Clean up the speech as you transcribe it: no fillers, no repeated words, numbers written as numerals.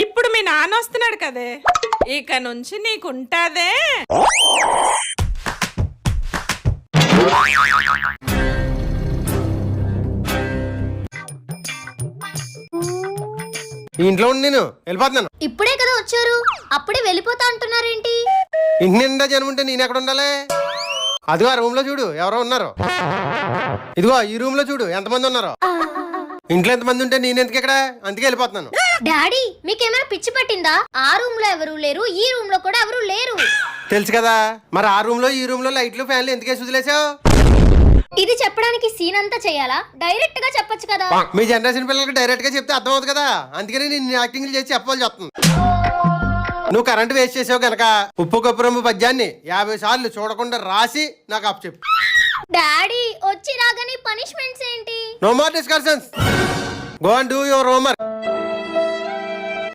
ఇప్పుడు మీ నాన్న వస్తున్నాడు కదే, ఇక నుంచి నీకుంటాదే. ఇంట్లో ఉండి నేను వెళ్ళిపోతున్నాను. ఇప్పుడే కదా వచ్చారు, అప్పుడే వెళ్ళిపోతా అంటున్నారేంటి? ఇంటి నిండా జనం ఉంటే నేను ఎక్కడ ఉండాలి? అదిగో ఆ రూమ్ లో చూడు ఎవరో ఉన్నారు. ఇదిగో ఈ రూమ్ లో చూడు ఎంతమంది ఉన్నారు. ఇంట్లో ఎంతమంది ఉంటే నేను ఎందుకు ఇక్కడ? అందుకే వెళ్ళిపోతున్నాను. డాడీ మీకేమైనా పిచ్చి పట్టిందా? ఆ రూమ్ లో ఎవరు లేరు, ఈ రూమ్ లో కూడా ఎవరు లేరు. తెలుసు కదా, మరి ఆ రూమ్ లో ఈ రూమ్ లో లైట్లు ఫ్యాన్లు ఎందుకే వదిలేసావు? ఇది చెప్పడానికి సీన్ అంతా చేయాలా? డైరెక్ట్ గా చెప్పొచ్చు కదా. మీ జనరేషన్ పిల్లలకి డైరెక్ట్ గా చెప్తే అర్థం అవుతుంది కదా, అందుకని నేను యాక్టింగ్ చేసి చెప్పాల్సి వస్తుంది. నువ్వు కరెంట్ వేస్ట్ చేసావు గనక ఉప్పు కప్పురమ్ము పద్యాన్ని 50 సార్లు చూడకుండా రాసి నాకు అప్పు చెప్పు. డాడీ వచ్చి రాగానే పనిష్మెంట్స్ ఏంటి? No more discussions, go and do your homework.